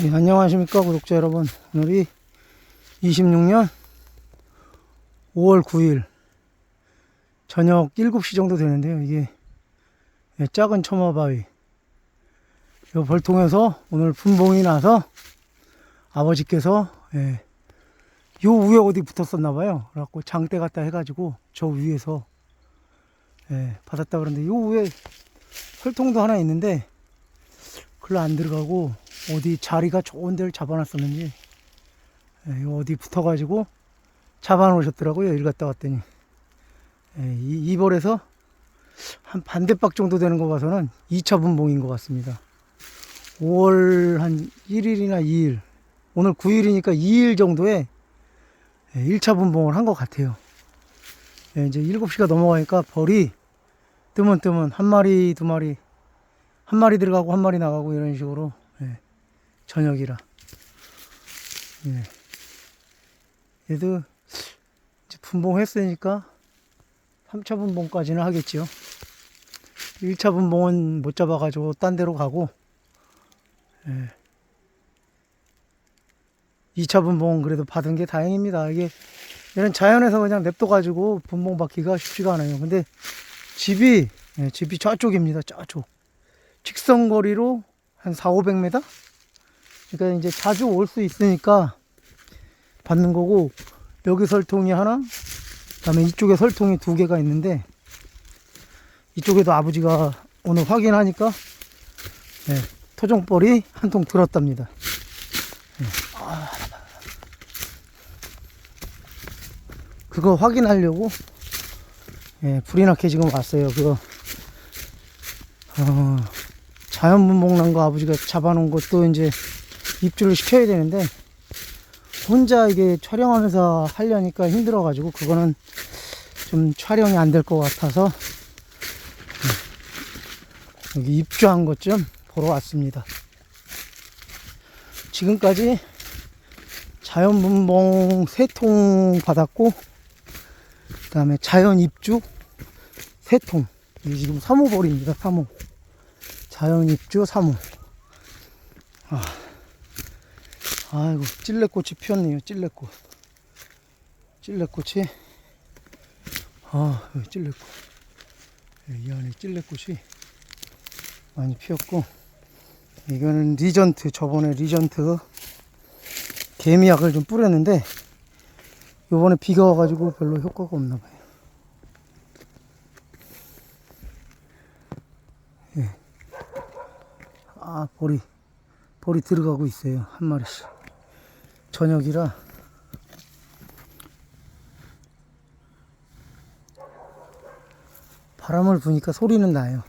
네, 안녕하십니까 구독자 여러분. 오늘이 26년 5월 9일 저녁 7시 정도 되는데요. 이게 작은 처마바위 요 벌통에서 오늘 분봉이 나서 아버지께서 요 위에 어디 붙었었나봐요. 그래갖고 장대 갖다 해가지고 저 위에서 받았다 그러는데 요 위에 설통도 하나 있는데 글로 안 들어가고 어디 자리가 좋은 데를 잡아놨었는지 어디 붙어가지고 잡아놓으셨더라고요. 일 갔다 왔더니 이 벌에서 한 반대박 정도 되는 거 봐서는 2차 분봉인 것 같습니다. 5월 한 1일이나 2일, 오늘 9일이니까 2일 정도에 1차 분봉을 한 것 같아요. 이제 7시가 넘어가니까 벌이 뜨문뜨문 한 마리 두 마리, 한 마리 들어가고 한 마리 나가고 이런 식으로 저녁이라 얘도 이제 분봉했으니까 3차 분봉까지는 하겠지요. 1차 분봉은 못 잡아가지고 딴 데로 가고 2차 분봉은 그래도 받은 게 다행입니다. 이게 이런 자연에서 그냥 냅둬가지고 분봉 받기가 쉽지가 않아요. 근데 집이 저쪽입니다. 저쪽 직선거리로 한 400~500m? 그러니까 이제 자주 올 수 있으니까 받는 거고, 여기 설통이 하나, 그 다음에 이쪽에 설통이 2개가 있는데, 이쪽에도 아버지가 오늘 확인하니까 토종벌이 한 통 들었답니다. 그거 확인하려고 불이 나게 지금 왔어요. 그거 자연분봉 난 거 아버지가 잡아놓은 것도 이제 입주를 시켜야 되는데, 혼자 이게 촬영하면서 하려니까 힘들어가지고 그거는 좀 촬영이 안 될 것 같아서 여기 입주한 것 좀 보러 왔습니다. 지금까지 자연분봉 3통 받았고, 그 다음에 자연 입주 3통. 이게 지금 3호벌입니다. 3호. 자연 입주 3호. 아이고, 찔레꽃이 피었네요. 찔레꽃. 찔레꽃이. 여기 찔레꽃. 이 안에 찔레꽃이 많이 피었고, 이거는 리전트, 저번에 리전트 개미약을 좀 뿌렸는데, 요번에 비가 와가지고 별로 효과가 없나봐요. 벌이 들어가고 있어요. 한 마리씩. 저녁이라. 바람을 부니까 소리는 나요.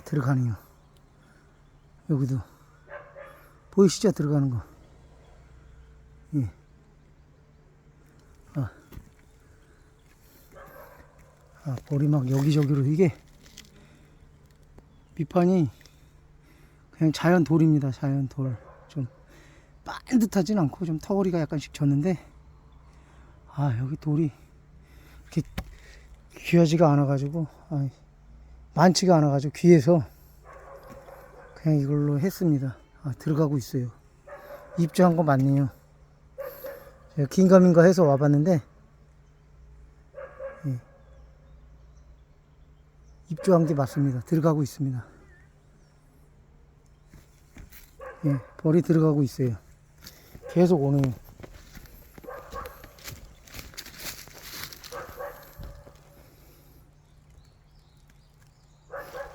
들어가네요. 여기도. 보이시죠? 들어가는 거. 벌이 막 여기저기로, 이게 밑판이 그냥 자연 돌입니다. 자연 돌. 좀 반듯하진 않고 좀 터거리가 약간씩 졌는데, 여기 돌이 이렇게 귀하지가 않아가지고, 많지가 않아가지고 귀해서 그냥 이걸로 했습니다. 들어가고 있어요. 입주한 거 맞네요. 제가 긴가민가 해서 와봤는데, 입주한 게 맞습니다. 들어가고 있습니다. 벌이 들어가고 있어요. 계속 오네요.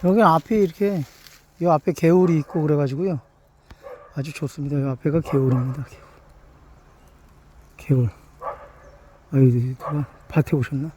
여기 앞에 이렇게, 이 앞에 개울이 있고 그래가지고요. 아주 좋습니다. 이 앞에가 개울입니다. 개울. 누가 밭에 오셨나?